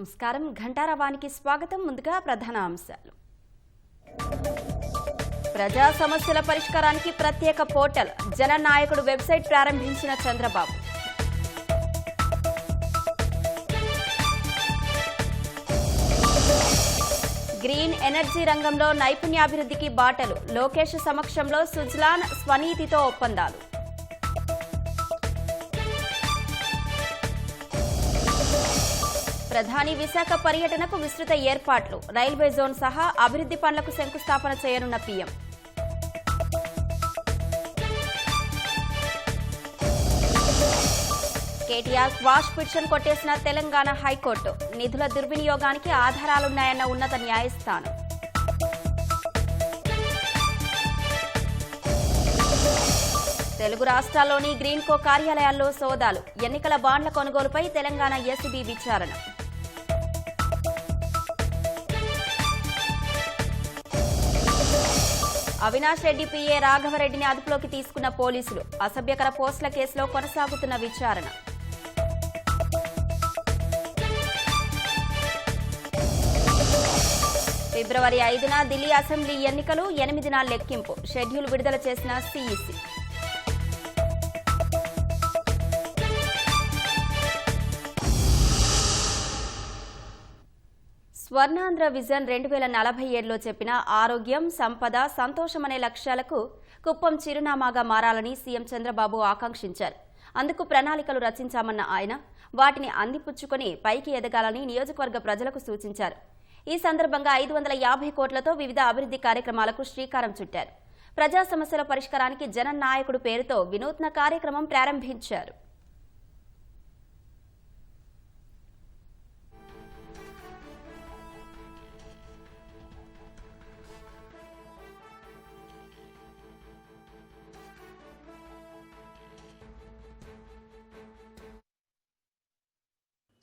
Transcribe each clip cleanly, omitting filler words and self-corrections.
నమస్కారం. ఘంటారావానికి స్వాగతం. ముందుగా ప్రధాన అంశాలు. ప్రజా సమస్యల పరిష్కారానికి ప్రత్యేక పోర్టల్. జననాయకుడు వెబ్సైట్ ప్రారంభించిన చంద్రబాబు. గ్రీన్ ఎనర్జీ రంగంలో నైపుణ్యాభివృద్ధికి బాటలు. లోకేష్ సమక్షంలో సుజ్లాన్ స్వనీతితో ఒప్పందాలు. ప్రధాని విశాఖ పర్యటనకు విస్తృత ఏర్పాట్లు. రైల్వే జోన్ సహా అభివృద్ధి పనులకు శంకుస్థాపన చేయనున్న పీఎం. కేటీఆర్ క్వాష్ పిటిషన్ కొట్టేసిన తెలంగాణ హైకోర్టు. నిధుల దుర్వినియోగానికి ఆధారాలున్నాయన్న ఉన్నత న్యాయస్థానం. తెలుగు రాష్ట్రాల్లోని గ్రీన్కో కార్యాలయాల్లో సోదాలు. ఎన్నికల బాండ్ల కొనుగోలుపై తెలంగాణ ఎస్సీబీ విచారణ. అవినాష్ రెడ్డి పీఏ రాఘవరెడ్డిని అదుపులోకి తీసుకున్న పోలీసులు. అసభ్యకర పోస్టుల కేసులో కొనసాగుతున్న విచారణ. ఫిబ్రవరి 5న ఢిల్లీ అసెంబ్లీ ఎన్నికలు. 8 లెక్కింపు. షెడ్యూల్ విడుదల చేసిన సీఈసీ. స్వర్ణాంధ్ర విజన్ 2047లో చెప్పిన ఆరోగ్యం, సంపద, సంతోషమనే లక్ష్యాలకు కుప్పం చిరునామాగా మారాలని సీఎం చంద్రబాబు ఆకాంక్షించారు. అందుకు ప్రణాళికలు రచించామన్న ఆయన వాటిని అందిపుచ్చుకొని పైకి ఎదగాలని నియోజకవర్గ ప్రజలకు సూచించారు. ఈ సందర్భంగా 550 కోట్లతో వివిధ అభివృద్ధి కార్యక్రమాలకు శ్రీకారం చుట్టారు. ప్రజా సమస్యల పరిష్కారానికి జననాయకుడు పేరుతో వినూత్న కార్యక్రమం ప్రారంభించారు.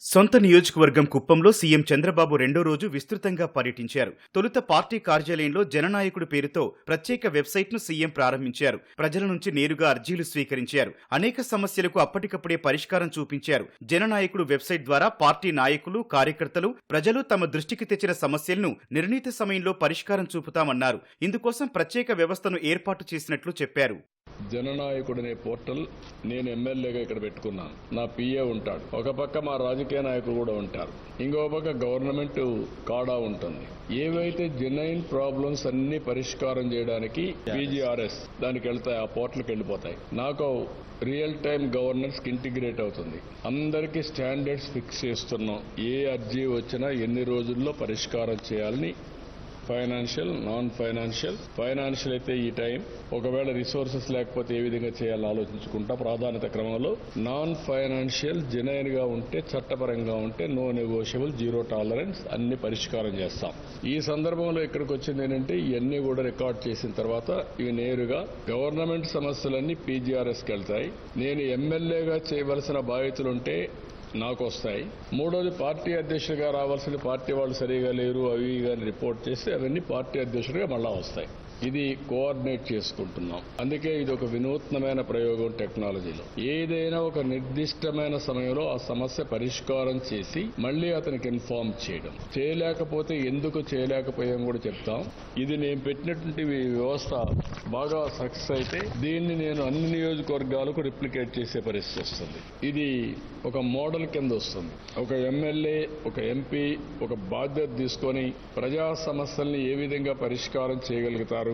సొంత నియోజకవర్గం కుప్పంలో సీఎం చంద్రబాబు రెండో రోజు విస్తృతంగా పర్యటించారు. తొలుత పార్టీ కార్యాలయంలో జననాయకుడి పేరుతో ప్రత్యేక వెబ్సైట్ను సీఎం ప్రారంభించారు. ప్రజల నుంచి నేరుగా అర్జీలు స్వీకరించారు. అనేక సమస్యలకు అప్పటికప్పుడే పరిష్కారం చూపించారు. జననాయకుడు వెబ్సైట్ ద్వారా పార్టీ నాయకులు, కార్యకర్తలు, ప్రజలు తమ దృష్టికి తెచ్చిన సమస్యలను నిర్ణీత సమయంలో పరిష్కారం చూపుతామన్నారు. ఇందుకోసం ప్రత్యేక వ్యవస్థను ఏర్పాటు చేసినట్లు చెప్పారు. జననాయకుడనే పోర్టల్ నేను ఎమ్మెల్యేగా ఇక్కడ పెట్టుకున్నాను. నా పిఏ ఉంటాడు. ఒక పక్క మా రాజకీయ నాయకులు కూడా ఉంటారు. ఇంకో పక్క గవర్నమెంట్ కాడా ఉంటుంది. ఏవైతే జెన్యున్ ప్రాబ్లమ్స్ అన్ని పరిష్కారం చేయడానికి పీజీఆర్ఎస్ దానికి వెళ్తాయి, ఆ పోర్టల్కి వెళ్ళిపోతాయి. నాకు రియల్ టైం గవర్నెన్స్ కి ఇంటిగ్రేట్ అవుతుంది. అందరికీ స్టాండర్డ్స్ ఫిక్స్ చేస్తున్నాం. ఏ అర్జీ వచ్చినా ఎన్ని రోజుల్లో పరిష్కారం చేయాలని. ఫైనాన్షియల్, నాన్ ఫైనాన్షియల్ అయితే ఈ టైం, ఒకవేళ రిసోర్సెస్ లేకపోతే ఏ విధంగా చేయాలని ఆలోచించుకుంటా ప్రాధాన్యత క్రమంలో. నాన్ ఫైనాన్షియల్ జెన్యున్ గా ఉంటే, చట్టపరంగా ఉంటే నో నెగోషియబుల్, జీరో టాలరెన్స్ అన్ని పరిష్కారం చేస్తాం. ఈ సందర్భంలో ఇక్కడికి వచ్చింది ఏంటంటే ఇవన్నీ కూడా రికార్డ్ చేసిన తర్వాత ఇవి నేరుగా గవర్నమెంట్ సమస్యలన్నీ పీజీఆర్ఎస్కి వెళ్తాయి. నేను ఎమ్మెల్యేగా చేయవలసిన బాధ్యతలుంటే నాకు వస్తాయి. మూడోది పార్టీ అధ్యక్షుడిగా రావాల్సిన పార్టీ వాళ్ళు సరిగా లేరు అవి కానీ రిపోర్ట్ చేసి అవన్నీ పార్టీ అధ్యక్షుడిగా మళ్ళా వస్తాయి. ఇది కోఆర్డినేట్ చేసుకుంటున్నాం. అందుకే ఇది ఒక వినూత్నమైన ప్రయోగం టెక్నాలజీలో. ఏదైనా ఒక నిర్దిష్టమైన సమయంలో ఆ సమస్య పరిష్కారం చేసి మళ్లీ అతనికి ఇన్ఫార్మ్ చేయడం. చేయలేకపోతే ఎందుకు చేయలేకపోయాం కూడా చెప్తాం. ఇది నేను పెట్టినటువంటి వ్యవస్థ బాగా సక్సెస్ అయితే దీన్ని నేను అన్ని నియోజకవర్గాలకు రిప్లికేట్ చేసే పరిస్థితి వస్తుంది. ఇది ఒక మోడల్ కింద వస్తుంది. ఒక ఎమ్మెల్యే, ఒక ఎంపీ ఒక బాధ్యత తీసుకొని ప్రజా సమస్యల్ని ఏ విధంగా పరిష్కారం చేయగలుగుతారు,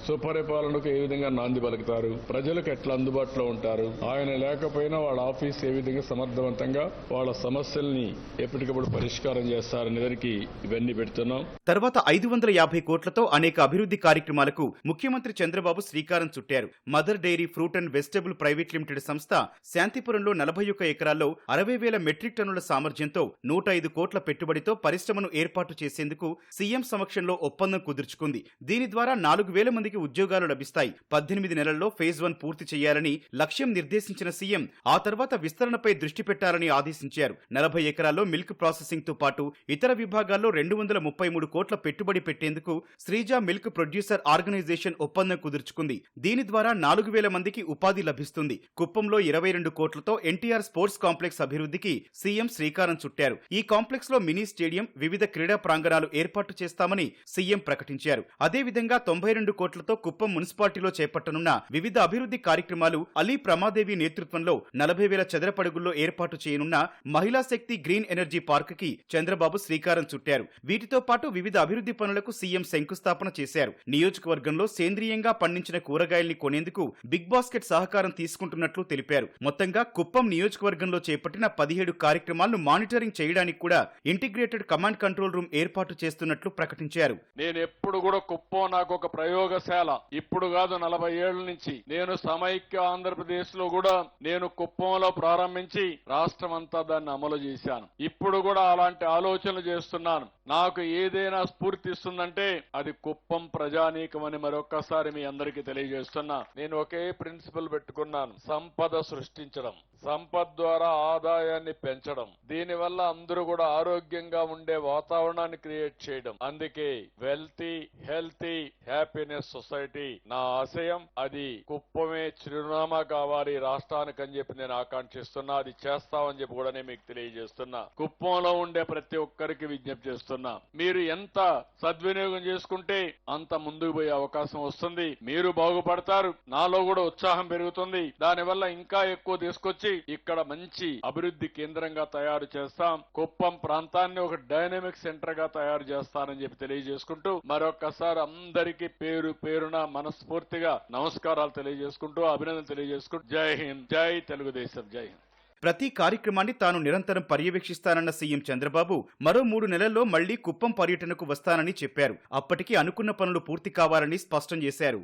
సుపరిపాలనకు ఏ విధంగా నాంది పలుకుతారు, ప్రజలకు ఎట్లా అందుబాటులో ఉంటారు, ఆయన లేకపోయినా వాళ్ళ ఆఫీస్ ఏ విధంగా సమర్థవంతంగా వాళ్ళ సమస్యల్ని ఎప్పటికప్పుడు పరిష్కారం చేస్తారనే దానికి ఇవన్నీ పెడుతున్నాం. తర్వాత 550 కోట్లతో అనేక అభివృద్ధి కార్యక్రమాలకు ముఖ్యమంత్రి చంద్రబాబు శ్రీకారం చుట్టారు. Mother dairy fruit and vegetable private limited సంస్థ శాంతిపురంలో 41 ఎకరాల్లో 60,000 మెట్రిక్ టన్నుల సామర్థ్యంతో 105 కోట్ల పెట్టుబడితో పరిశ్రమను ఏర్పాటు చేసేందుకు సీఎం సమక్షంలో ఒప్పందం కుదుర్చుకుంది. దీని ద్వారా 4,000 మందికి మందికి ఉద్యోగాలు లభిస్తాయి. 18 నెలల్లో ఫేజ్ 1 పూర్తి చేయాలని లక్ష్యం నిర్దేశించిన సీఎం ఆ తర్వాత విస్తరణపై దృష్టి పెట్టాలని ఆదేశించారు. 40 ఎకరాల్లో మిల్క్ ప్రాసెసింగ్ తో పాటు ఇతర విభాగాల్లో 233 కోట్ల పెట్టుబడి పెట్టేందుకు శ్రీజ మిల్క్ ప్రొడ్యూసర్ ఆర్గనైజేషన్ ఒప్పందం కుదుర్చుకుంది. దీని ద్వారా 4000 మందికి ఉపాధి లభిస్తుంది. కుప్పంలో 22 కోట్లతో ఎన్టీఆర్ స్పోర్ట్స్ కాంప్లెక్స్ అభివృద్ధికి సీఎం శ్రీకారం చుట్టారు. ఈ కాంప్లెక్స్ లో మినీ స్టేడియం, వివిధ క్రీడా ప్రాంగణాలు ఏర్పాటు చేస్తామని సీఎం ప్రకటించారు. అదేవిధంగా 92 కోట్లతో కుప్పం మున్సిపాలిటీలో చేపట్టనున్న వివిధ అభివృద్ధి కార్యక్రమాలు అలీ ప్రమాదేవి నేతృత్వంలో 40,000 చదరపడుగుల్లో ఏర్పాటు చేయనున్న మహిళా శక్తి గ్రీన్ ఎనర్జీ పార్క్ కి చంద్రబాబు శ్రీకారం చుట్టారు. వీటితో పాటు వివిధ అభివృద్ధి పనులకు సీఎం శంకుస్థాపన చేశారు. నియోజకవర్గంలో సేంద్రీయంగా పండించిన కూరగాయల్ని కొనేందుకు బిగ్ బాస్కెట్ సహకారం తీసుకుంటున్నట్లు తెలిపారు. మొత్తంగా కుప్పం నియోజకవర్గంలో చేపట్టిన 17 కార్యక్రమాలను మానిటరింగ్ చేయడానికి కూడా ఇంటిగ్రేటెడ్ కమాండ్ కంట్రోల్ రూమ్ ఏర్పాటు చేస్తున్నట్లు ప్రకటించారు. నేను ఎప్పుడు కూడా కుప్పం నాకు ఒక ప్రయోగశాల. ఇప్పుడు కాదు, 40 ఏళ్ల నుంచి నేను సమైక్య ఆంధ్రప్రదేశ్ లో కూడా నేను కుప్పంలో ప్రారంభించి రాష్ట్రం అంతా దాన్ని అమలు చేశాను. ఇప్పుడు కూడా అలాంటి ఆలోచనలు చేస్తున్నాను. నాకు ఏదైనా స్ఫూర్తిస్తుందంటే అది కుప్పం ప్రజానీకం అని మరొక్కసారి మీ అందరికీ తెలియజేస్తున్నా. నేను ఒకే ప్రిన్సిపల్ పెట్టుకున్నాను: సంపద సృష్టించడం, సంపద ద్వారా ఆదాయాన్ని పెంచడం, దీనివల్ల అందరూ కూడా ఆరోగ్యంగా ఉండే వాతావరణాన్ని క్రియేట్ చేయడం. అందుకే వెల్తీ, హెల్తీ, హ్యాపీనెస్ సొసైటీ నా ఆశయం. అది కుప్పమే చిరునామా కావాలి రాష్ట్రానికి అని చెప్పి నేను ఆకాంక్షిస్తున్నా. అది చేస్తామని చెప్పి కూడా నేను మీకు తెలియజేస్తున్నా. కుప్పంలో ఉండే ప్రతి ఒక్కరికి విజ్ఞప్తి చేస్తున్నా, మీరు ఎంత సద్వినియోగం చేసుకుంటే అంత ముందుకు పోయే అవకాశం వస్తుంది. మీరు బాగుపడతారు, నాలో కూడా ఉత్సాహం పెరుగుతుంది. దానివల్ల ఇంకా ఎక్కువ తీసుకొచ్చి ఇక్కడ మంచి అభివృద్ధి కేంద్రంగా తయారు చేస్తాం. కుప్పం ప్రాంతాన్ని ఒక డైనమిక్ సెంటర్ గా తయారు చేస్తానని చెప్పి తెలియజేసుకుంటూ మరొకసారి అందరికీ పేరు పేరున మనస్ఫూర్తిగా నమస్కారాలు తెలియజేసుకుంటూ, అభినందనలు తెలియజేసుకుంటూ, జై హింద్, జై తెలుగుదేశం, జై హింద్. ప్రతి కార్యక్రమాన్ని తాను నిరంతరం పర్యవేక్షిస్తానన్న సీఎం చంద్రబాబు మరో 3 నెలల్లో మళ్లీ కుప్పం పర్యటనకు వస్తానని చెప్పారు. అప్పటికి అనుకున్న పనులు పూర్తి కావాలని స్పష్టం చేశారు.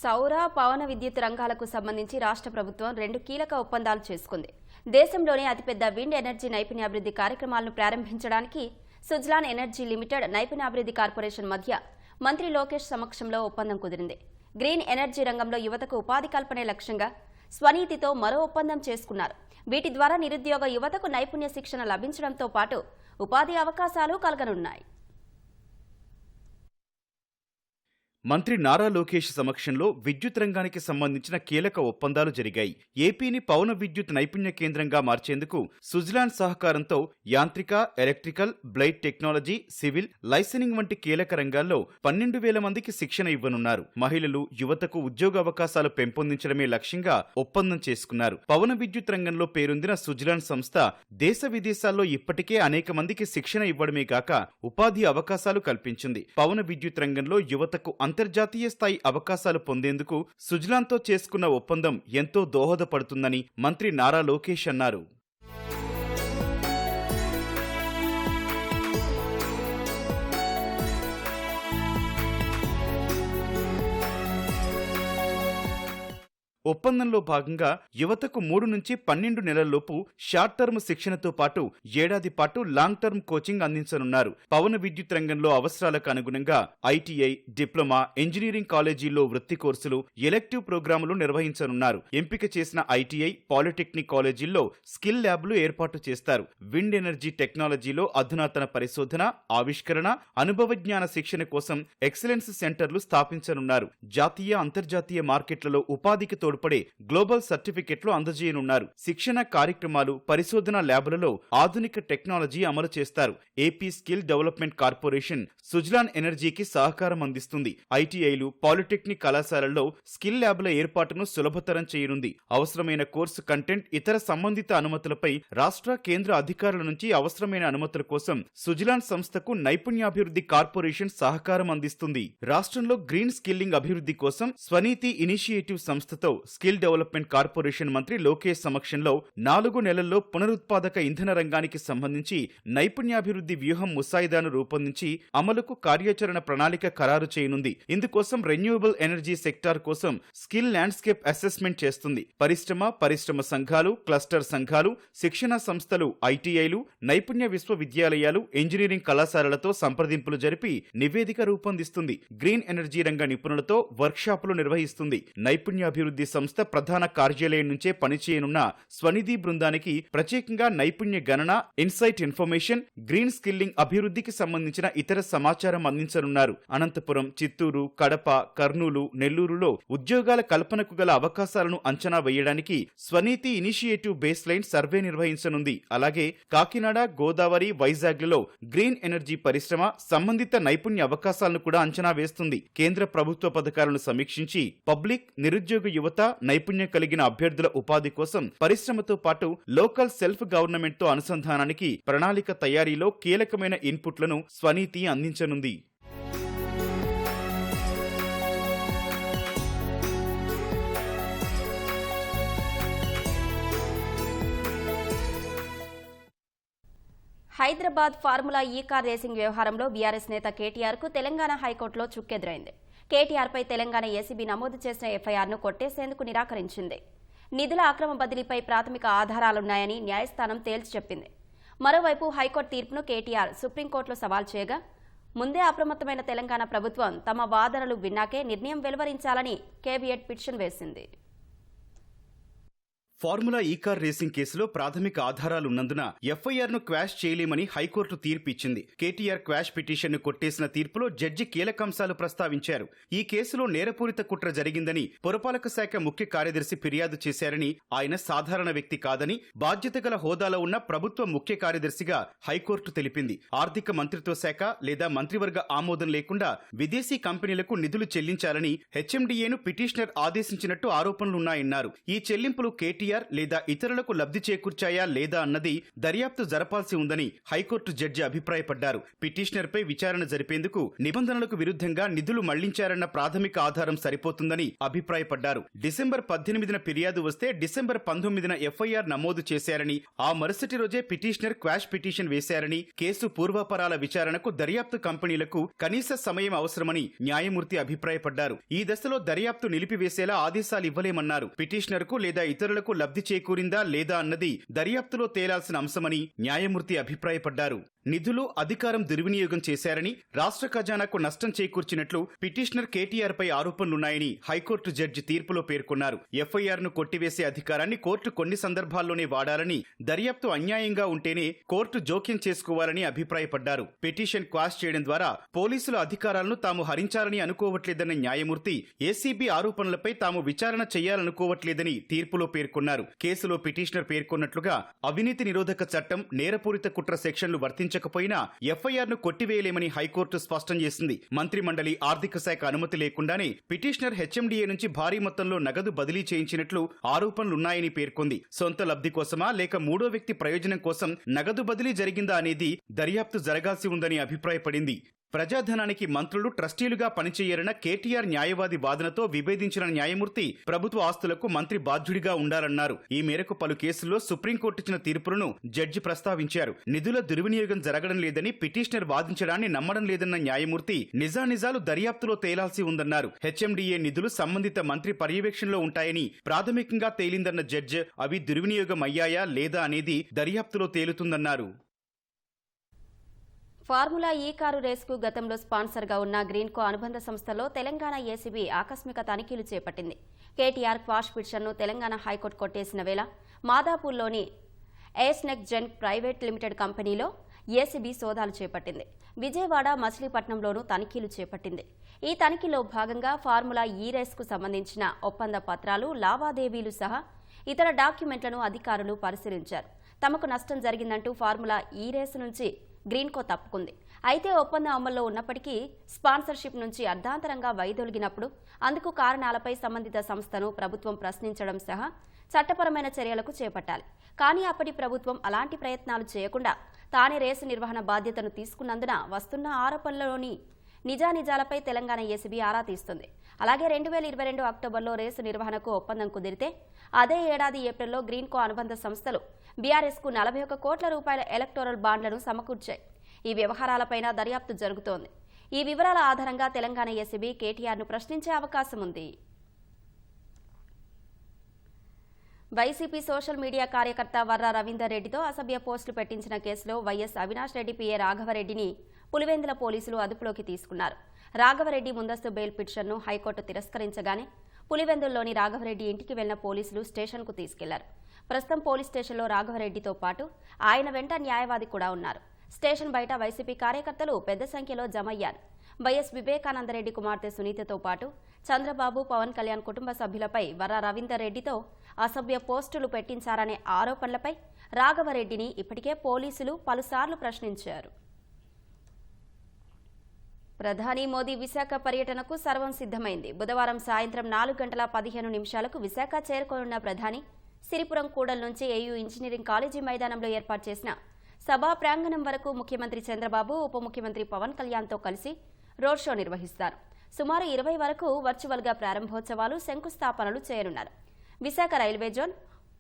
సౌర, పవన విద్యుత్ రంగాలకు సంబంధించి రాష్ట్ర ప్రభుత్వం 2 కీలక ఒప్పందాలు చేసుకుంది. దేశంలోనే అతిపెద్ద విండ్ ఎనర్జీ నైపుణ్యాభివృద్ధి కార్యక్రమాలను ప్రారంభించడానికి సుజ్లాన్ ఎనర్జీ లిమిటెడ్, నైపుణ్యాభివృద్ధి కార్పొరేషన్ మధ్య మంత్రి లోకేష్ సమక్షంలో ఒప్పందం కుదిరింది. గ్రీన్ ఎనర్జీ రంగంలో యువతకు ఉపాధి కల్పనే లక్ష్యంగా స్వనీతితో మరో ఒప్పందం చేసుకున్నారు. వీటి ద్వారా నిరుద్యోగ యువతకు నైపుణ్య శిక్షణ లభించడంతో పాటు ఉపాధి అవకాశాలు కలగనున్నాయి. మంత్రి నారా లోకేష్ సమక్షంలో విద్యుత్ రంగానికి సంబంధించిన కీలక ఒప్పందాలు జరిగాయి. ఏపీని పవన విద్యుత్ నైపుణ్య కేంద్రంగా మార్చేందుకు సుజ్లాన్ సహకారంతో యాంత్రిక, ఎలక్ట్రికల్, బ్లైడ్ టెక్నాలజీ, సివిల్, లైసెనింగ్ వంటి కీలక రంగాల్లో 12,000 మందికి శిక్షణ ఇవ్వనున్నారు. మహిళలు, యువతకు ఉద్యోగ అవకాశాలు పెంపొందించడమే లక్ష్యంగా ఒప్పందం చేసుకున్నారు. పవన విద్యుత్ రంగంలో పేరొందిన సుజ్లాన్ సంస్థ దేశ విదేశాల్లో ఇప్పటికే అనేక మందికి శిక్షణ ఇవ్వడమే కాక ఉపాధి అవకాశాలు కల్పించింది. పవన విద్యుత్ రంగంలో యువతకు అంతర్జాతీయ స్థాయి అవకాశాలు పొందేందుకు సుజ్లాన్తో చేసుకున్న ఒప్పందం ఎంతో దోహదపడుతుందని మంత్రి నారా లోకేష్ అన్నారు. ఒప్పందంలో భాగంగా యువతకు 3 నుంచి 12 నెలల్లోపు షార్ట్ టర్మ్ శిక్షణతో పాటు ఏడాది పాటు లాంగ్ టర్మ్ కోచింగ్ అందించనున్నారు. పవన విద్యుత్ రంగంలో అవసరాలకు అనుగుణంగా ఐటీఐ, డిప్లొమా, ఇంజనీరింగ్ కాలేజీల్లో వృత్తి కోర్సులు, ఎలెక్టివ్ ప్రోగ్రాములు నిర్వహించనున్నారు. ఎంపిక చేసిన ఐటీఐ, పాలిటెక్నిక్ కాలేజీల్లో స్కిల్ ల్యాబ్లు ఏర్పాటు చేస్తారు. విండ్ ఎనర్జీ టెక్నాలజీలో అధునాతన పరిశోధన, ఆవిష్కరణ, అనుభవజ్ఞాన శిక్షణ కోసం ఎక్సలెన్స్ సెంటర్లు స్థాపించనున్నారు. జాతీయ, అంతర్జాతీయ మార్కెట్లలో ఉపాధికి తోడ్పడే గ్లోబల్ సర్టిఫికెట్లు అందజేయనున్నారు. శిక్షణ కార్యక్రమాలు, పరిశోధన ల్యాబ్లలో ఆధునిక టెక్నాలజీ అమలు చేస్తారు. AP skill development corporation Suzlon ఎనర్జీకి సహకారం అందిస్తుంది. ఐటీఐలు, పాలిటెక్నిక్ కళాశాలల్లో స్కిల్ ల్యాబ్ల ఏర్పాటును సులభతరం చేయనుంది. అవసరమైన కోర్సు కంటెంట్, ఇతర సంబంధిత అనుమతులపై రాష్ట్ర, కేంద్ర అధికారుల నుంచి అవసరమైన అనుమతుల కోసం సుజ్లాన్ సంస్థకు నైపుణ్యాభివృద్ధి కార్పొరేషన్ సహకారం అందిస్తుంది. రాష్ట్రంలో గ్రీన్ స్కిల్లింగ్ అభివృద్ధి కోసం స్వనీతి ఇనిషియేటివ్ సంస్థతో స్కిల్ డెవలప్మెంట్ కార్పొరేషన్ మంత్రి లోకేష్ సమక్షంలో 4 నెలల్లో పునరుత్పాదక ఇంధన రంగానికి సంబంధించి నైపుణ్యాభివృద్ధి వ్యూహం ముసాయిదాను రూపొందించి అమలుకు కార్యాచరణ ప్రణాళిక ఖరారు చేయనుంది. ఇందుకోసం రెన్యూవబుల్ ఎనర్జీ సెక్టార్ కోసం స్కిల్ ల్యాండ్స్కేప్ అసెస్మెంట్ చేస్తుంది. పరిశ్రమ సంఘాలు, క్లస్టర్ సంఘాలు, శిక్షణా సంస్థలు, ఐటీఐలు, నైపుణ్య విశ్వవిద్యాలయాలు, ఇంజనీరింగ్ కళాశాలలతో సంప్రదింపులు జరిపి నివేదిక రూపొందిస్తుంది. గ్రీన్ ఎనర్జీ రంగ నిపుణులతో వర్క్షాపులు నిర్వహిస్తుంది. నైపుణ్యాభివృద్ధి సంస్థ ప్రధాన కార్యాలయం నుంచే పనిచేయనున్న స్వనిధి బృందానికి ప్రత్యేకంగా నైపుణ్య గణన, ఇన్సైట్ ఇన్ఫర్మేషన్, గ్రీన్ స్కిల్లింగ్ అభివృద్ధికి సంబంధించిన ఇతర సమాచారం అందించనున్నారు. అనంతపురం, చిత్తూరు, కడప, కర్నూలు, నెల్లూరులో ఉద్యోగాల కల్పనకు గల అవకాశాలను అంచనా వేయడానికి స్వనీతి ఇనిషియేటివ్ బేస్ లైన్ సర్వే నిర్వహించనుంది. అలాగే కాకినాడ, గోదావరి, వైజాగ్లలో గ్రీన్ ఎనర్జీ పరిశ్రమ సంబంధిత నైపుణ్య అవకాశాలను కూడా అంచనా వేస్తుంది. కేంద్ర ప్రభుత్వ పథకాలను సమీక్షించి పబ్లిక్, నిరుద్యోగ యువత, నైపుణ్యం కలిగిన అభ్యర్థుల ఉపాధి కోసం పరిశ్రమతో పాటు లోకల్ సెల్ఫ్ గవర్నమెంట్ తో అనుసంధానానికి ప్రణాళిక తయారీలో కీలకమైన ఇన్పుట్లను స్వనీతి అందించనుంది. హైదరాబాద్ ఫార్ములా ఈ కార్ రేసింగ్ వ్యవహారంలో బీఆర్ఎస్ నేత కేటీఆర్కు తెలంగాణ హైకోర్టులో చుక్కెదురైంది. కేటీఆర్పై తెలంగాణ ఏసీబీ నమోదు చేసిన ఎఫ్ఐఆర్ను కొట్టేసేందుకు నిరాకరించింది. నిధుల అక్రమ బదిలీపై ప్రాథమిక ఆధారాలున్నాయని న్యాయస్థానం తేల్చి చెప్పింది. మరోవైపు హైకోర్టు తీర్పును కేటీఆర్ సుప్రీంకోర్టులో సవాల్ చేయగా ముందే అప్రమత్తమైన తెలంగాణ ప్రభుత్వం తమ వాదనలు విన్నాకే నిర్ణయం వెలువరించాలని కేబినెట్ పిటిషన్ వేసింది. ఫార్ములా ఈ కార్ రేసింగ్ కేసులో ప్రాథమిక ఆధారాలున్నందున ఎఫ్ఐఆర్ ను క్వాష్ చేయలేమని హైకోర్టు తీర్పు ఇచ్చింది. కేటీఆర్ క్వాష్ పిటిషన్ ను కొట్టేసిన తీర్పులో జడ్జి కీలకాంశాలు ప్రస్తావించారు. ఈ కేసులో నేరపూరిత కుట్ర జరిగిందని పురపాలక శాఖ ముఖ్య కార్యదర్శి ఫిర్యాదు చేశారని, ఆయన సాధారణ వ్యక్తి కాదని, బాధ్యత గల హోదాలో ఉన్న ప్రభుత్వ ముఖ్య కార్యదర్శిగా హైకోర్టు తెలిపింది. ఆర్థిక మంత్రిత్వ శాఖ లేదా మంత్రివర్గ ఆమోదం లేకుండా విదేశీ కంపెనీలకు నిధులు చెల్లించాలని హెచ్ఎండిఏను పిటిషనర్ ఆదేశించినట్టు ఆరోపణలున్నాయన్నారు. ఈ చెల్లింపులు కేటీఆర్ లేదా ఇతరులకు లబ్ధి చేకూర్చాయా లేదా అన్నది దర్యాప్తు జరపాల్సి ఉందని హైకోర్టు జడ్జి అభిప్రాయపడ్డారు. పిటిషనర్పై విచారణ జరిపేందుకు నిబంధనలకు విరుద్ధంగా నిధులు మళ్లించారన్న ప్రాథమిక ఆధారం సరిపోతుందని అభిప్రాయపడ్డారు. డిసెంబర్ 18న ఫిర్యాదు వస్తే డిసెంబర్ 19న ఎఫ్ఐఆర్ నమోదు చేశారని, ఆ మరుసటి రోజే పిటిషనర్ క్వాష్ పిటిషన్ వేశారని, కేసు పూర్వాపరాల విచారణకు దర్యాప్తు కంపెనీలకు కనీస సమయం అవసరమని న్యాయమూర్తి అభిప్రాయపడ్డారు. ఈ దశలో దర్యాప్తు నిలిపివేసేలా ఆదేశాలు ఇవ్వలేమన్నారు. పిటిషనర్కు లేదా ఇతరులకు లబ్ధి చేకూరిందా లేదా అన్నది దర్యాప్తులో తేలాల్సిన అంశమని న్యాయమూర్తి అభిప్రాయపడ్డారు. నిధులు, అధికారం దుర్వినియోగం చేశారని, రాష్ట్ర ఖజానాకు నష్టం చేకూర్చినట్లు పిటిషనర్ కేటీఆర్ పై ఆరోపణలున్నాయని హైకోర్టు జడ్జి తీర్పులో పేర్కొన్నారు. ఎఫ్ఐఆర్ ను కొట్టివేసే అధికారాన్ని కోర్టు కొన్ని సందర్భాల్లోనే వాడాలని, దర్యాప్తు అన్యాయంగా ఉంటేనే కోర్టు జోక్యం చేసుకోవాలని అభిప్రాయపడ్డారు. పిటిషన్ క్వాష్ చేయడం ద్వారా పోలీసుల అధికారాలను తాము హరించాలని అనుకోవట్లేదన్న న్యాయమూర్తి ఏసీబీ ఆరోపణలపై తాము విచారణ చేయాలనుకోవట్లేదని తీర్పులో పేర్కొన్నారు. కేసులో పిటిషనర్ పేర్కొన్నట్లుగా అవినీతి నిరోధక చట్టం, నేరపూరిత కుట్ర సెక్షన్లు వర్తించకపోయినా ఎఫ్ఐఆర్ ను కొట్టివేయలేమని హైకోర్టు స్పష్టం చేసింది. మంత్రిమండలి, ఆర్థిక శాఖ అనుమతి లేకుండానే పిటిషనర్ హెచ్ఎండిఏ నుంచి భారీ మొత్తంలో నగదు బదిలీ చేయించినట్లు ఆరోపణలున్నాయని పేర్కొంది. సొంత లబ్ధి కోసమా లేక మూడో వ్యక్తి ప్రయోజనం కోసం నగదు బదిలీ జరిగిందా అనేది దర్యాప్తు జరగాల్సి ఉందని అభిప్రాయపడింది. ప్రజాధనానికి మంత్రులు ట్రస్టీలుగా పనిచేయారన్న కేటీఆర్ న్యాయవాది వాదనతో విభేదించిన న్యాయమూర్తి ప్రభుత్వ ఆస్తులకు మంత్రి బాధ్యుడిగా ఉండాలన్నారు. ఈ మేరకు పలు కేసుల్లో సుప్రీంకోర్టు ఇచ్చిన తీర్పులను జడ్జి ప్రస్తావించారు. నిధుల దుర్వినియోగం జరగడం లేదని పిటిషనర్ వాదించడాన్ని నమ్మడం లేదన్న న్యాయమూర్తి నిజానిజాలు దర్యాప్తులో తేలాల్సి ఉందన్నారు. హెచ్ఎండిఏ నిధులు సంబంధిత మంత్రి పర్యవేక్షణలో ఉంటాయని ప్రాథమికంగా తేలిందన్న జడ్జి అవి దుర్వినియోగం అయ్యాయా లేదా అనేది దర్యాప్తులో తేలుతుందన్నారు. ఫార్ములా ఈ కారు రేసుకు గతంలో స్పాన్సర్గా ఉన్న గ్రీన్కో అనుబంధ సంస్థలో తెలంగాణ ఏసీబీ ఆకస్మిక తనిఖీలు చేపట్టింది. కేటీఆర్ క్వాష్ పిటిషన్ను తెలంగాణ హైకోర్టు కొట్టేసిన వేళ మాదాపూర్లోని ఏస్నెక్ జెన్ ప్రైవేట్ లిమిటెడ్ కంపెనీలో ఏసీబీ సోదాలు చేపట్టింది. విజయవాడ, మచిలీపట్నంలోనూ తనిఖీలు చేపట్టింది. ఈ తనిఖీలో భాగంగా ఫార్ములా ఈ రేసుకు సంబంధించిన ఒప్పంద పత్రాలు, లావాదేవీలు సహా ఇతర డాక్యుమెంట్లను అధికారులు పరిశీలించారు. తమకు నష్టం జరిగిందంటూ ఫార్ములా ఈ రేసు నుంచి గ్రీన్కో తప్పుకుంది. అయితే ఒప్పందం అమల్లో ఉన్నప్పటికీ స్పాన్సర్షిప్ నుంచి అర్ధాంతరంగా వైదొలిగినప్పుడు అందుకు కారణాలపై సంబంధిత సంస్థను ప్రభుత్వం ప్రశ్నించడం సహా చట్టపరమైన చర్యలకు చేపట్టాలి. కానీ అప్పటి ప్రభుత్వం అలాంటి ప్రయత్నాలు చేయకుండా తానే రేసు నిర్వహణ బాధ్యతను తీసుకున్నందున వస్తున్న ఆరోపణలలోని నిజానిజాలపై తెలంగాణ ఏసీబీ ఆరా తీస్తుంది. అలాగే 2022 అక్టోబర్లో రేసు నిర్వహణకు ఒప్పందం కుదిరితే అదే ఏడాది ఏప్రిల్లో గ్రీన్కో అనుబంధ సంస్థలు బీఆర్ఎస్కు 41 కోట్ల రూపాయల ఎలక్టోరల్ బాండ్లను సమకూర్చాయి. ఈ వ్యవహారాలపైన దర్యాప్తు జరుగుతోంది. ఈ వివరాల ఆధారంగా తెలంగాణ ఏసీబీ కేటీఆర్ను ప్రశ్నించే అవకాశం ఉంది. వైసీపీ సోషల్ మీడియా కార్యకర్త వర్రా రవీందర్ రెడ్డితో అసభ్య పోస్టులు పెట్టించిన కేసులో వైఎస్ అవినాష్ రెడ్డి పిఏ రాఘవరెడ్డిని పులివెందుల పోలీసులు అదుపులోకి తీసుకున్నారు. రాఘవరెడ్డి ముందస్తు బెయిల్ పిటిషన్ను హైకోర్టు తిరస్కరించగానే పులివెందుల్లోని రాఘవరెడ్డి ఇంటికి వెళ్లిన పోలీసులు స్టేషన్కు తీసుకెళ్లారు. ప్రస్తుతం పోలీస్ స్టేషన్లో రాఘవరెడ్డితో పాటు ఆయన వెంట న్యాయవాది కూడా ఉన్నారు. స్టేషన్ బయట వైసీపీ కార్యకర్తలు పెద్ద సంఖ్యలో జమయ్యారు. వైఎస్ వివేకానందరెడ్డి కుమార్తె సునీతతో పాటు చంద్రబాబు, పవన్ కళ్యాణ్ కుటుంబ సభ్యులపై వర్రా రవీందర్ రెడ్డితో అసభ్య పోస్టులు పెట్టించారనే ఆరోపణలపై రాఘవరెడ్డిని ఇప్పటికే పోలీసులు పలుసార్లు ప్రశ్నించారు. ప్రధాని మోదీ విశాఖ పర్యటనకు సర్వం సిద్ధమైంది. బుధవారం సాయంత్రం 4:15 విశాఖ చేరుకోనున్న ప్రధాని సిరిపురం కూడల నుంచి ఏయూ ఇంజనీరింగ్ కాలేజీ మైదానంలో ఏర్పాటు చేసిన సభా ప్రాంగణం వరకు ముఖ్యమంత్రి చంద్రబాబు, ఉప ముఖ్యమంత్రి పవన్ కళ్యాణ్తో కలిసి రోడ్ షో నిర్వహిస్తారు. సుమారు 20 వరకు వర్చువల్గా ప్రారంభోత్సవాలు, శంకుస్థాపనలు చేయనున్నారు. విశాఖ రైల్వే జోన్,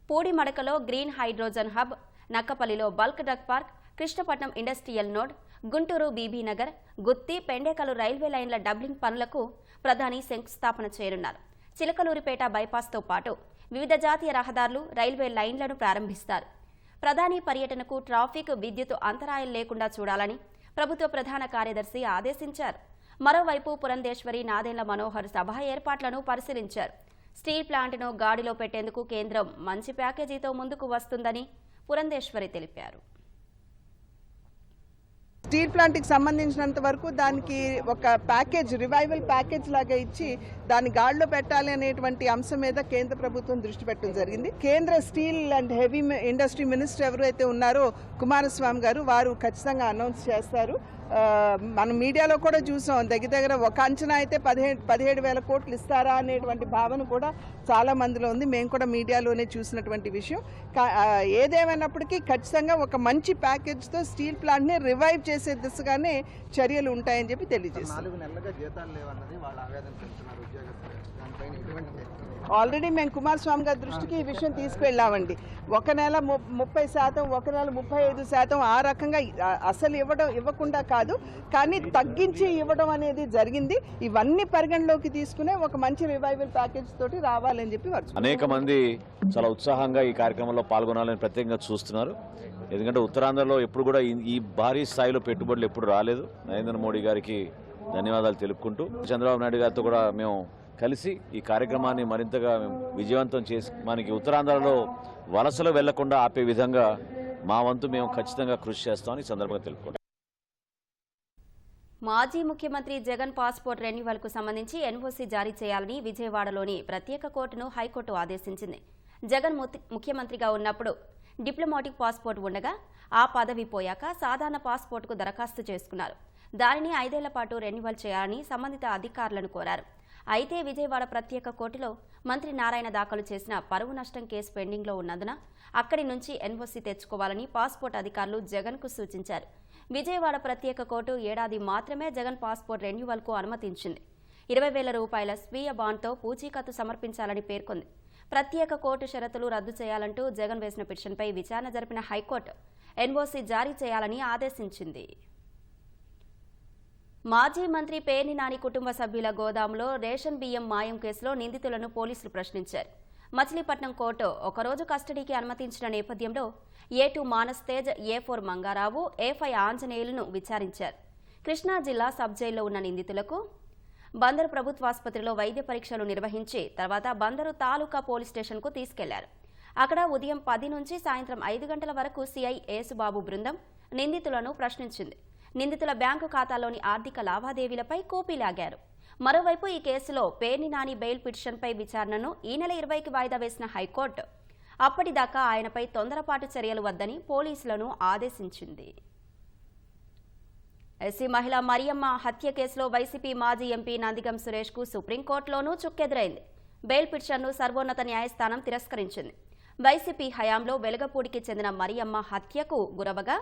పూడిమడకలో గ్రీన్ హైడ్రోజన్ హబ్, నక్కపల్లిలో bulk drug park, Krishnapatnam industrial node, Guntur BB Nagar, Gutti, Pendekallu railway లైన్ల డబ్లింగ్ పనులకు ప్రధాని శంకుస్థాపన చేయనున్నారు. చిలకలూరిపేట బైపాస్తో పాటు వివిధ జాతీయ రహదారులు, రైల్వే లైన్లను ప్రారంభిస్తారు. ప్రధాని పర్యటనకు ట్రాఫిక్, విద్యుత్ అంతరాయం లేకుండా చూడాలని ప్రభుత్వ ప్రధాన కార్యదర్శి ఆదేశించారు. మరోవైపు పురంధేశ్వరి, నాదెండ్ల మనోహర్ సభ ఏర్పాట్లను పరిశీలించారు. స్టీల్ ప్లాంట్ను గాడిలో పెట్టేందుకు కేంద్రం మంచి ప్యాకేజీతో ముందుకు వస్తుందని పురంధేశ్వరి తెలిపారు. స్టీల్ ప్లాంట్కి సంబంధించినంత వరకు దానికి ఒక ప్యాకేజ్, రివైవల్ ప్యాకేజ్ లాగా ఇచ్చి దాన్ని గాడిలో పెట్టాలి అనేటువంటి అంశం మీద కేంద్ర ప్రభుత్వం దృష్టి పెట్టడం జరిగింది. కేంద్ర steel and heavy industry minister ఎవరైతే ఉన్నారో కుమారస్వామి గారు, వారు ఖచ్చితంగా అనౌన్స్ చేస్తారు. మనం మీడియాలో కూడా చూసాం, దగ్గర ఒక అంచనా అయితే 17,000 కోట్లు ఇస్తారా అనేటువంటి భావన కూడా చాలా మందిలో ఉంది. మేము కూడా మీడియాలోనే చూసినటువంటి విషయం. ఏదేమైనప్పటికీ ఖచ్చితంగా ఒక మంచి ప్యాకేజ్తో స్టీల్ ప్లాంట్ని రివైవ్ చేసే దిశగానే చర్యలు ఉంటాయని చెప్పి తెలియజేస్తాం. ఆల్రెడీ మేము కుమారస్వామి గారి దృష్టికి ఈ విషయం తీసుకువెళ్ళామండి. ఒక నెల 30%, ఒక నెల 35%, ఆ రకంగా అసలు ఇవ్వకుండా కాదు, కానీ తగ్గించి ఇవ్వడం అనేది జరిగింది. ఇవన్నీ పరిగణలోకి తీసుకునే ఒక మంచి రివైవల్ ప్యాకేజ్ తోటి రావాలని చెప్పి అనేక మంది చాలా ఉత్సాహంగా ఈ కార్యక్రమంలో పాల్గొనాలని ప్రత్యేకంగా చూస్తున్నారు. ఎందుకంటే ఉత్తరాంధ్రలో ఎప్పుడు కూడా ఈ భారీ స్థాయిలో పెట్టుబడులు ఎప్పుడు రాలేదు. నరేంద్ర మోడీ గారికి ధన్యవాదాలు తెలుపుకుంటూ చంద్రబాబు నాయుడు గారితో కూడా మేము కలిసి ఈ కార్యక్రమాన్ని మరింతగా విజయవంతం చేసి మనకి ఉత్తరాంధ్రలో వలసలు వెళ్లకుండా ఆపే విధంగా మా వంతు మేము ఖచ్చితంగా కృషి చేస్తామని సందర్భంగా తెలుపుకుంటాం. మాజీ ముఖ్యమంత్రి జగన్ పాస్పోర్ట్ రెన్యువల్కు సంబంధించి ఎన్ఓసీ జారీ చేయాలని విజయవాడలోని ప్రత్యేక కోర్టును హైకోర్టు ఆదేశించింది. జగన్ ముఖ్యమంత్రిగా ఉన్నప్పుడు డిప్లొమాటిక్ పాస్పోర్ట్ ఉండగా ఆ పదవి పోయాక సాధారణ పాస్పోర్టుకు దరఖాస్తు చేసుకున్నారు. దానిని 5 ఏళ్ల పాటు రెన్యువల్ చేయాలని సంబంధిత అధికారులను కోరారు. అయితే విజయవాడ ప్రత్యేక కోర్టులో మంత్రి నారాయణ దాఖలు చేసిన పరువు నష్టం కేసు పెండింగ్లో ఉన్నందున అక్కడి నుంచి ఎన్ఓసీ తెచ్చుకోవాలని పాస్పోర్ట్ అధికారులు జగన్కు సూచించారు. విజయవాడ ప్రత్యేక కోర్టు ఏడాది మాత్రమే జగన్ పాస్పోర్ట్ రెన్యువల్కు అనుమతించింది. 20,000 రూపాయల స్వీయ బాండ్తో పూచీకత్తు సమర్పించాలని పేర్కొంది. ప్రత్యేక కోర్టు షరతులు రద్దు చేయాలంటూ జగన్ వేసిన పిటిషన్పై విచారణ జరిపిన హైకోర్టు ఎన్ఓసీ జారీ చేయాలని ఆదేశించింది. మాజీ మంత్రి పేర్ని నాని కుటుంబ సభ్యుల గోదాంలో రేషన్ బియ్యం మాయం కేసులో నిందితులను పోలీసులు ప్రశ్నించారు. మచిలీపట్నం కోర్టు ఒకరోజు కస్టడీకి అనుమతించిన నేపథ్యంలో A2 Manas Tej, A4 Mangarao, A5 ఆంజనేయులను విచారించారు. కృష్ణా జిల్లా సబ్ జైల్లో ఉన్న నిందితులకు బందరు ప్రభుత్వాసుపత్రిలో వైద్య పరీక్షలు నిర్వహించి తర్వాత బందరు తాలూకా పోలీస్ స్టేషన్కు తీసుకెళ్లారు. అక్కడ ఉదయం 10 నుంచి సాయంత్రం 5 గంటల వరకు సిఐ ఏసుబాబు బృందం నిందితులను ప్రశ్నించింది. నిందితుల బ్యాంకు ఖాతాలోని ఆర్థిక లావాదేవీలపై కూపీలాగారు. మరోవైపు ఈ కేసులో పేర్ని నాని బెయిల్ పిటిషన్పై విచారణను ఈ నెల 20కి వాయిదా వేసిన హైకోర్టు అప్పటిదాకా ఆయనపై తొందరపాటు చర్యలు వద్దని పోలీసులను ఆదేశించింది. ఎస్సీ మహిళ మరియమ్మ హత్య కేసులో వైసీపీ మాజీ ఎంపీ నందిగం సురేష్కు సుప్రీంకోర్టులోనూ చుక్కెదురైంది. బెయిల్ పిటిషన్ను సర్వోన్నత న్యాయస్థానం తిరస్కరించింది. వైసీపీ హయాంలో వెలగపూడికి చెందిన మరియమ్మ హత్యకు గురవగా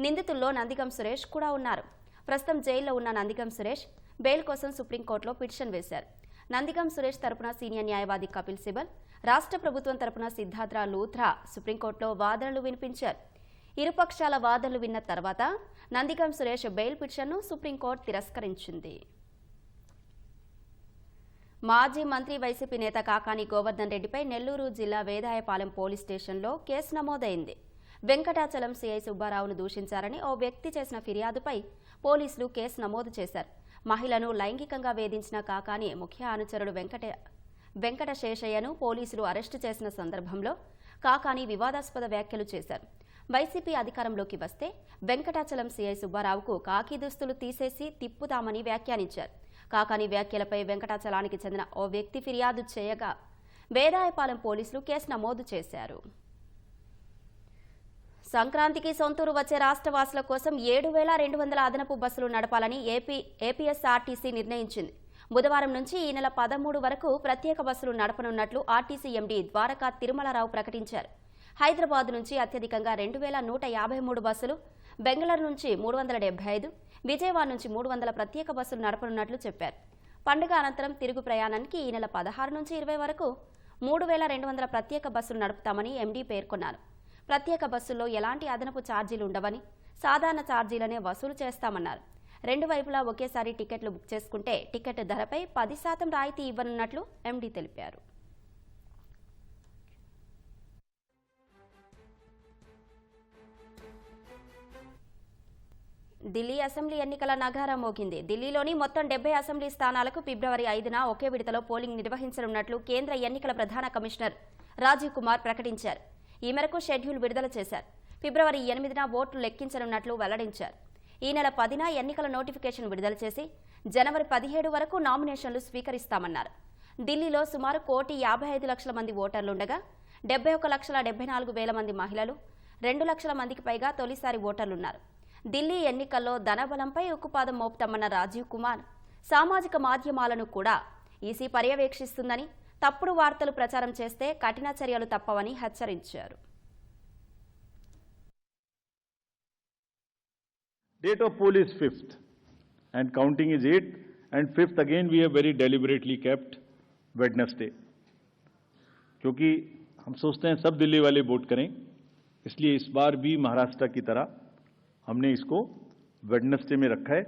నిందితుల్లో నందిగం సురేష్ కూడా ఉన్నారు. ప్రస్తుతం జైల్లో ఉన్న నందిగం సురేష్ బెయిల్ కోసం సుప్రీంకోర్టులో పిటిషన్ వేశారు. నందిగం సురేష్ తరపున సీనియర్ న్యాయవాది కపిల్ సిబల్, రాష్ట్ర ప్రభుత్వం తరపున సిద్ధార్థ లూథ్రా సుప్రీంకోర్టులో వాదనలు వినిపించారు. ఇరుపక్షాల వాదనలు విన్న తర్వాత నందిగం సురేష్ బెయిల్ పిటిషన్ను సుప్రీంకోర్టు తిరస్కరించింది. మాజీ మంత్రి వైసీపీ నేత కాకాని గోవర్ధన్ రెడ్డిపై నెల్లూరు జిల్లా వేదాయపాలెం పోలీస్ స్టేషన్లో కేసు నమోదైంది. వెంకటాచలం సీఐ సుబ్బారావును దూషించారని ఓ వ్యక్తి చేసిన ఫిర్యాదుపై పోలీసులు కేసు నమోదు చేశారు. మహిళను లైంగికంగా వేధించిన కాకాని ముఖ్య అనుచరుడు వెంకట శేషయ్యను పోలీసులు అరెస్టు చేసిన సందర్భంలో కాకాని వివాదాస్పద వ్యాఖ్యలు చేశారు. వైసీపీ అధికారంలోకి వస్తే వెంకటాచలం సీఐ సుబ్బారావుకు కాకి దుస్తులు తీసేసి తిప్పుతామని వ్యాఖ్యానించారు. కాకాని వ్యాఖ్యలపై వెంకటాచలానికి చెందిన ఓ వ్యక్తి ఫిర్యాదు చేయగా వేదాయపాలెం పోలీసులు కేసు నమోదు చేశారు. సంక్రాంతికి సొంతూరు వచ్చే రాష్ట్రవాసుల కోసం 7,200 అదనపు బస్సులు నడపాలని ఏపీఎస్ఆర్టీసీ నిర్ణయించింది. బుధవారం నుంచి ఈ నెల 13 వరకు ప్రత్యేక బస్సులు నడపనున్నట్లు ఆర్టీసీ ఎండీ ద్వారకా తిరుమలరావు ప్రకటించారు. హైదరాబాద్ నుంచి అత్యధికంగా 2,153 బస్సులు, బెంగళూరు నుంచి 375, విజయవాడ నుంచి 300 ప్రత్యేక బస్సులు నడపనున్నట్లు చెప్పారు. పండుగ అనంతరం తిరుగు ప్రయాణానికి ఈ నెల 16 నుంచి 20 వరకు 3,200 ప్రత్యేక బస్సులు నడుపుతామని ఎండీ పేర్కొన్నారు. ప్రత్యేక బస్సుల్లో ఎలాంటి అదనపు ఛార్జీలు ఉండవని, సాధారణ ఛార్జీలనే వసూలు చేస్తామన్నారు. రెండు వైపులా ఒకేసారి టికెట్లు బుక్ చేసుకుంటే టికెట్ ధరపై 10% రాయితీ ఇవ్వనున్నట్లు ఎండీ తెలిపారు. ఢిల్లీ అసెంబ్లీ ఎన్నికల నగారా మోగింది. ఢిల్లీలోని మొత్తం 70 అసెంబ్లీ స్థానాలకు ఫిబ్రవరి 5న ఒకే విడతలో పోలింగ్ నిర్వహించనున్నట్లు కేంద్ర ఎన్నికల ప్రధాన కమిషనర్ రాజీవ్ కుమార్ ప్రకటించారు. ఈ మేరకు షెడ్యూల్ విడుదల చేశారు. ఫిబ్రవరి 8న ఓట్లు లెక్కించనున్నట్లు వెల్లడించారు. ఈ నెల 10న ఎన్నికల నోటిఫికేషన్ విడుదల చేసి జనవరి 17 వరకు నామినేషన్లు స్వీకరిస్తామన్నారు. ఢిల్లీలో సుమారు 1,55,00,000 మంది ఓటర్లుండగా 71,74,000 మంది మహిళలు, 2 లక్షల మందికి పైగా తొలిసారి ఓటర్లున్నారు. ఢిల్లీ ఎన్నికల్లో ధనబలంపై ఉక్కుపాదం మోపుతామన్న రాజీవ్ కుమార్ సామాజిక మాధ్యమాలను కూడా ఈసీ పర్యవేక్షిస్తుందని, తప్పుడు వార్తలు ప్రచారం చేస్తే కఠిన చర్యలు తప్పవని హెచ్చరించారు. Date of poll is 5th and counting is 8th and 5th again we have very deliberately kept Wednesday क्योंकि हम सोचते हैं सब दिल्ली वाले वोट करें, इसलिए इस बार भी महाराष्ट्र की तरह हमने इसको वेडनेसडे में रखा है.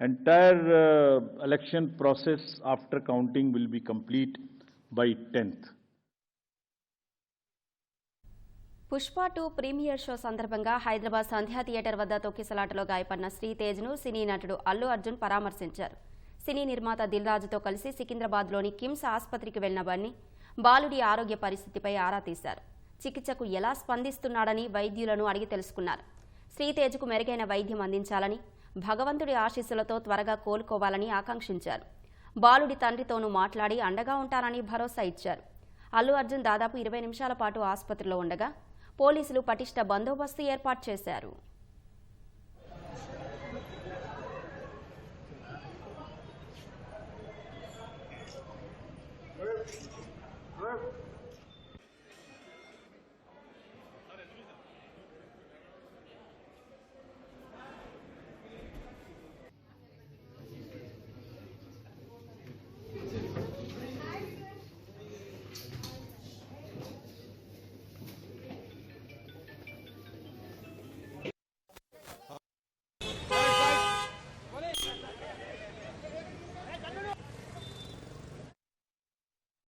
Entire election process after counting will be complete by 10th. Pushpa 2 premiere show సందర్భంగా హైదరాబాద్ సంధ్యా థియేటర్ వద్ద తొక్కిసలాటలో గాయపడిన శ్రీతేజ్ను సినీ నటుడు అల్లు అర్జున్ పరామర్శించారు. సినీ నిర్మాత దిల్ రాజుతో కలిసి సికింద్రాబాద్లోని కిమ్స్ ఆసుపత్రికి వెళ్లిన బన్నీ బాలుడి ఆరోగ్య పరిస్థితిపై ఆరా తీశారు. చికిత్సకు ఎలా స్పందిస్తున్నాడని వైద్యులను అడిగి తెలుసుకున్నారు. శ్రీతేజ్కు మెరుగైన వైద్యం అందించాలని, భగవంతుడి ఆశీస్సులతో త్వరగా కోలుకోవాలని ఆకాంక్షించారు. బాలుడి తండ్రితోనూ మాట్లాడి అండగా ఉంటానని భరోసా ఇచ్చారు. అల్లు అర్జున్ దాదాపు 20 నిమిషాల పాటు ఆసుపత్రిలో ఉండగా పోలీసులు పటిష్ట బందోబస్తు ఏర్పాటు చేశారు.